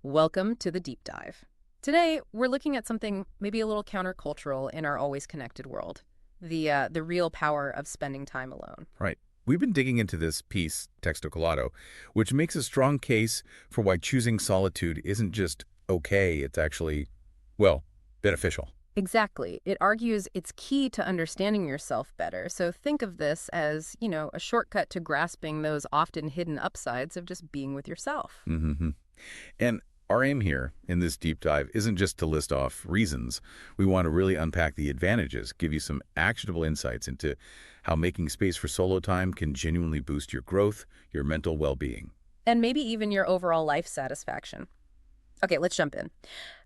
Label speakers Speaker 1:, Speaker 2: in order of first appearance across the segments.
Speaker 1: Welcome to the deep dive. Today, we're looking at something maybe a little countercultural in our always connected world, the real power of spending time alone.
Speaker 2: Right. We've been digging into this piece, Texto Colado, which makes a strong case for why choosing solitude isn't just okay, it's actually, well, beneficial.
Speaker 1: Exactly. It argues it's key to understanding yourself better. So think of this as, a shortcut to grasping those often hidden upsides of just being with yourself.
Speaker 2: hmm And our aim here in this deep dive isn't just to list off reasons. We want to really unpack the advantages, give you some actionable insights into how making space for solo time can genuinely boost your growth, your mental well-being.
Speaker 1: And maybe even your overall life satisfaction. Okay, let's jump in.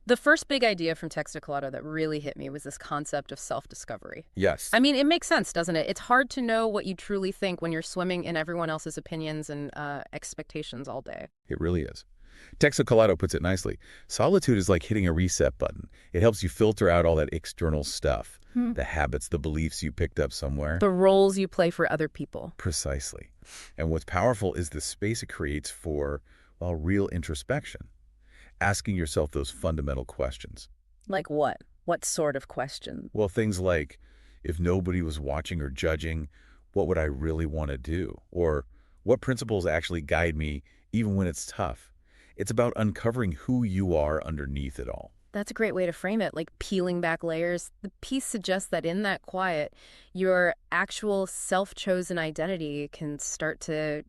Speaker 1: The first big idea from Texto Colado that really hit me was this concept of self-discovery.
Speaker 2: Yes,
Speaker 1: I mean, it makes sense, doesn't it? It's hard to know what you truly think when you're swimming in everyone else's opinions and expectations all day.
Speaker 2: it really is. Texto Colado puts it nicely. Solitude is like hitting a reset button. It helps you filter out all that external stuff, the habits, the beliefs you picked up somewhere.
Speaker 1: The roles you play for other people.
Speaker 2: Precisely. And what's powerful is the space it creates for, well, real introspection, asking yourself those fundamental questions.
Speaker 1: Like what? What sort of question?
Speaker 2: Well, things like, if nobody was watching or judging, what would I really want to do? Or what principles actually guide me even when it's tough? It's about uncovering who you are underneath it all.
Speaker 1: That's a great way to frame it, like peeling back layers. The piece suggests that in that quiet, your actual self-chosen identity can start to,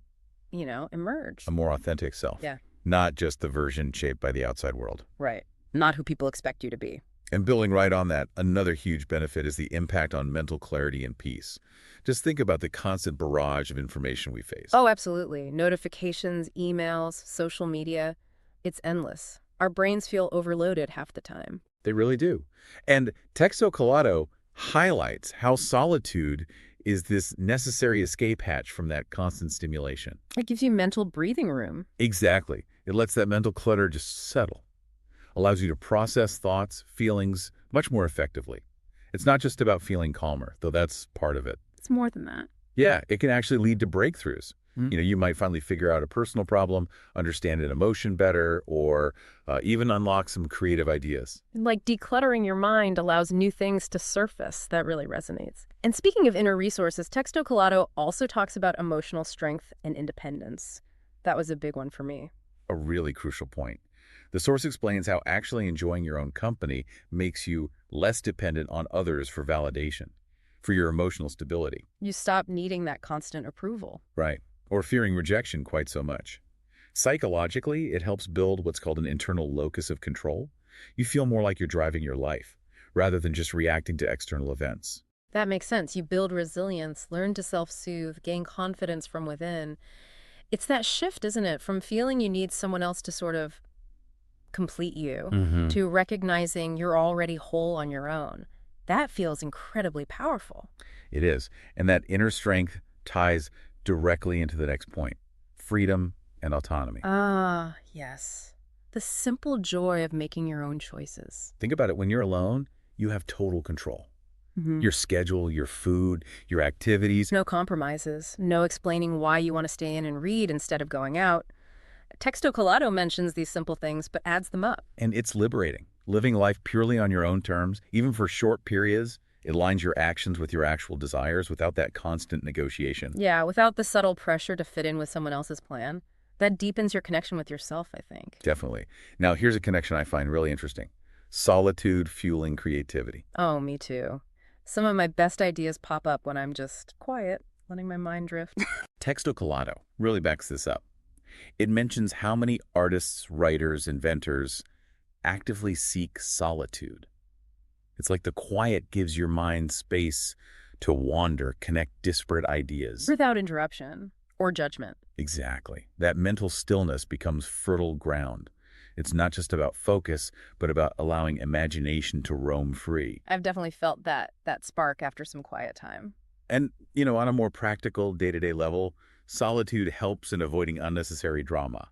Speaker 1: emerge.
Speaker 2: A more authentic self,
Speaker 1: Yeah,
Speaker 2: not just the version shaped by the outside world.
Speaker 1: right. Not who people expect you to be.
Speaker 2: And building right on that, another huge benefit is the impact on mental clarity and peace. Just think about the constant barrage of information we face.
Speaker 1: Oh, absolutely. Notifications, emails, social media. It's endless. Our brains feel overloaded half the time.
Speaker 2: They really do. And Texto Colado highlights how solitude is this necessary escape hatch from that constant stimulation.
Speaker 1: It gives you mental breathing room.
Speaker 2: Exactly. It lets that mental clutter just settle, allows you to process thoughts, feelings much more effectively. It's not just about feeling calmer, though that's part of it.
Speaker 1: It's more than that.
Speaker 2: Yeah, it can actually lead to breakthroughs. You might finally figure out a personal problem, understand an emotion better, or even unlock some creative ideas.
Speaker 1: Like decluttering your mind allows new things to surface. That really resonates. And speaking of inner resources, Texto Colado also talks about emotional strength and independence. That was a big one for me.
Speaker 2: A really crucial point. The source explains how actually enjoying your own company makes you less dependent on others for validation, for your emotional stability.
Speaker 1: You stop needing that constant approval.
Speaker 2: Right. Or fearing rejection quite so much. Psychologically, it helps build what's called an internal locus of control. You feel more like you're driving your life, rather than just reacting to external events.
Speaker 1: That makes sense. You build resilience, learn to self-soothe, gain confidence from within. It's that shift, isn't it? From feeling you need someone else to sort of complete you to recognizing you're already whole on your own. That feels incredibly powerful.
Speaker 2: It is. And that inner strength ties directly into the next point, freedom and autonomy.
Speaker 1: Ah, yes. The simple joy of making your own choices.
Speaker 2: Think about it. When you're alone, you have total control. Your schedule, your food, your activities.
Speaker 1: No compromises, no explaining why you want to stay in and read instead of going out. Texto Colado mentions these simple things, but adds them up.
Speaker 2: And it's liberating. Living life purely on your own terms, even for short periods, it aligns your actions with your actual desires without that constant negotiation.
Speaker 1: Yeah, without the subtle pressure to fit in with someone else's plan. That deepens your connection with yourself, I think.
Speaker 2: Definitely. Now, here's a connection I find really interesting. Solitude fueling creativity.
Speaker 1: Oh, me too. Some of my best ideas pop up when I'm just quiet, letting my mind drift.
Speaker 2: Texto Colado really backs this up. It mentions how many artists, writers, inventors actively seek solitude. It's like the quiet gives your mind space to wander, connect disparate ideas.
Speaker 1: Without interruption or judgment.
Speaker 2: Exactly. That mental stillness becomes fertile ground. It's not just about focus, but about allowing imagination to roam free.
Speaker 1: I've definitely felt that spark after some quiet time.
Speaker 2: And, on a more practical, day-to-day level, solitude helps in avoiding unnecessary drama.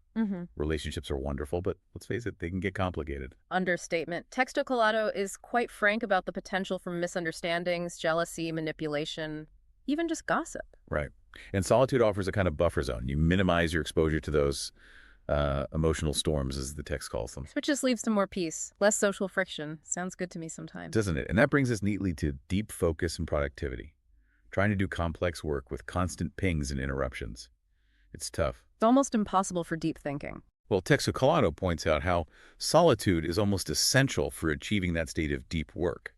Speaker 2: Relationships are wonderful, but let's face it, they can get complicated.
Speaker 1: Understatement. Texto Colado is quite frank about the potential for misunderstandings, jealousy, manipulation, even just gossip.
Speaker 2: Right. And solitude offers a kind of buffer zone. You minimize your exposure to those emotional storms, as the text calls them.
Speaker 1: Which just leads to more peace, less social friction. Sounds good to me sometimes.
Speaker 2: Doesn't it? And that brings us neatly to deep focus and productivity. Trying to do complex work with constant pings and interruptions. It's tough.
Speaker 1: It's almost impossible for deep thinking.
Speaker 2: Well, Texocolato points out how solitude is almost essential for achieving that state of deep work.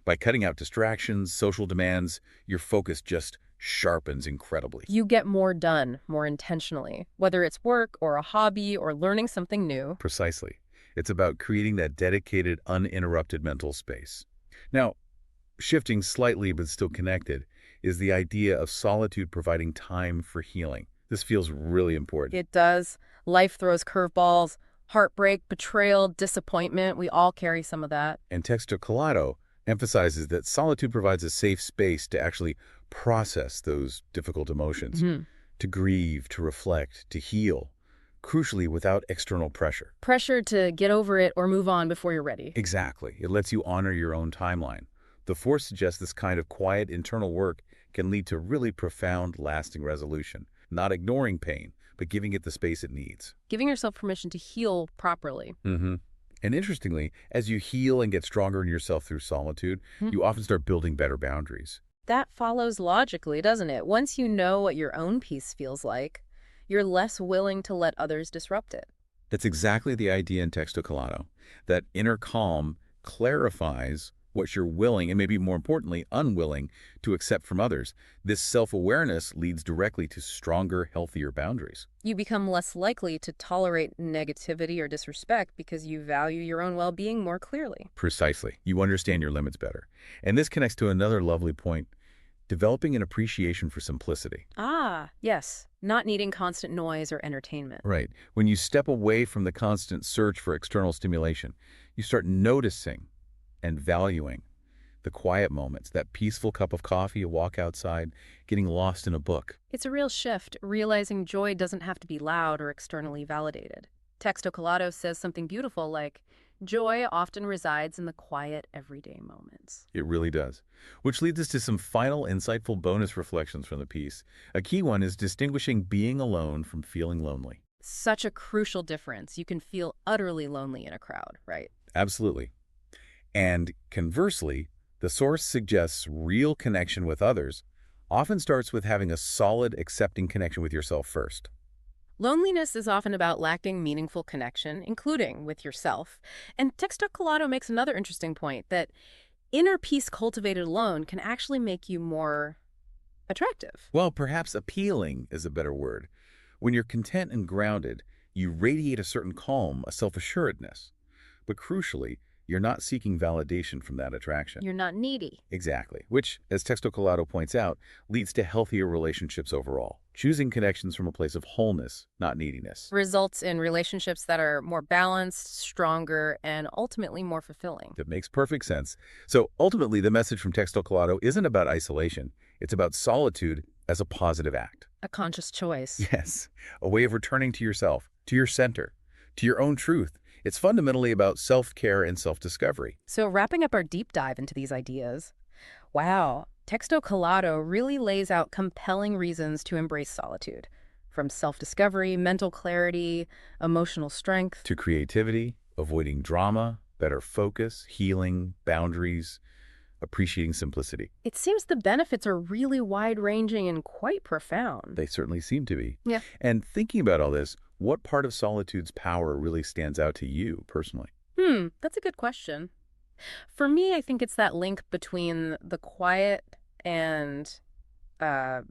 Speaker 2: By cutting out distractions, social demands, your focus just sharpens incredibly.
Speaker 1: You get more done more intentionally, whether it's work or a hobby or learning something new.
Speaker 2: Precisely. It's about creating that dedicated, uninterrupted mental space. Now, shifting slightly but still connected is the idea of solitude providing time for healing. This feels really important.
Speaker 1: It does. Life throws curveballs, heartbreak, betrayal, disappointment. We all carry some of that.
Speaker 2: And Texocolato emphasizes that solitude provides a safe space to actually process those difficult emotions, to grieve, to reflect, to heal, crucially without external pressure.
Speaker 1: Pressure to get over it or move on before you're ready.
Speaker 2: Exactly. It lets you honor your own timeline. The Force suggests this kind of quiet internal work can lead to really profound, lasting resolution, not ignoring pain, but giving it the space it needs.
Speaker 1: Giving yourself permission to heal properly.
Speaker 2: And interestingly, as you heal and get stronger in yourself through solitude, you often start building better boundaries.
Speaker 1: That follows logically, doesn't it? Once you know what your own peace feels like, you're less willing to let others disrupt it.
Speaker 2: That's exactly the idea in Texocolato, that inner calm clarifies what you're willing, and maybe more importantly, unwilling to accept from others. This self-awareness leads directly to stronger, healthier boundaries.
Speaker 1: You become less likely to tolerate negativity or disrespect because you value your own well-being more clearly.
Speaker 2: Precisely. You understand your limits better. And this connects to another lovely point, developing an appreciation for simplicity.
Speaker 1: Ah, yes. Not needing constant noise or entertainment.
Speaker 2: Right. When you step away from the constant search for external stimulation, you start noticing and valuing the quiet moments, that peaceful cup of coffee, a walk outside, getting lost in a book.
Speaker 1: It's a real shift, realizing joy doesn't have to be loud or externally validated. Texocolato says something beautiful like, joy often resides in the quiet, everyday moments.
Speaker 2: It really does. Which leads us to some final insightful bonus reflections from the piece. A key one is distinguishing being alone from feeling lonely.
Speaker 1: Such a crucial difference. You can feel utterly lonely in a crowd, right?
Speaker 2: Absolutely. And conversely, the source suggests real connection with others often starts with having a solid, accepting connection with yourself first.
Speaker 1: Loneliness is often about lacking meaningful connection, including with yourself. And Texocolato makes another interesting point, that inner peace cultivated alone can actually make you more attractive.
Speaker 2: Well, perhaps appealing is a better word. When you're content and grounded, you radiate a certain calm, a self-assuredness. But crucially, you're not seeking validation from that attraction.
Speaker 1: You're not needy.
Speaker 2: Exactly, which, as Texocolato points out, leads to healthier relationships overall. Choosing connections from a place of wholeness, not neediness.
Speaker 1: Results in relationships that are more balanced, stronger, and ultimately more fulfilling.
Speaker 2: That makes perfect sense. So ultimately, the message from Texocolato isn't about isolation. It's about solitude as a positive act.
Speaker 1: A conscious choice.
Speaker 2: Yes, a way of returning to yourself, to your center, to your own truth. It's fundamentally about self-care and self-discovery.
Speaker 1: So wrapping up our deep dive into these ideas, wow, Texocolato really lays out compelling reasons to embrace solitude, from self-discovery, mental clarity, emotional strength.
Speaker 2: To creativity, avoiding drama, better focus, healing, boundaries, appreciating simplicity.
Speaker 1: It seems the benefits are really wide-ranging and quite profound.
Speaker 2: They certainly seem to be.
Speaker 1: Yeah.
Speaker 2: And thinking about all this, what part of solitude's power really stands out to you personally?
Speaker 1: That's a good question. For me, I think it's that link between the quiet and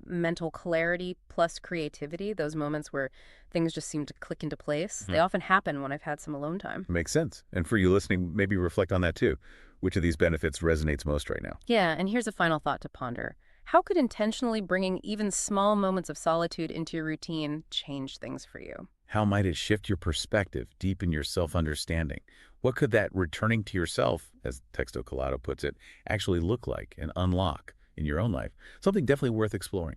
Speaker 1: mental clarity plus creativity, those moments where things just seem to click into place. They often happen when I've had some alone time.
Speaker 2: Makes sense. And for you listening, maybe reflect on that too. Which of these benefits resonates most right now?
Speaker 1: Yeah, and here's a final thought to ponder. How could intentionally bringing even small moments of solitude into your routine change things for you?
Speaker 2: How might it shift your perspective, deepen your self-understanding? What could that returning to yourself, as Texocolato puts it, actually look like and unlock in your own life? Something definitely worth exploring.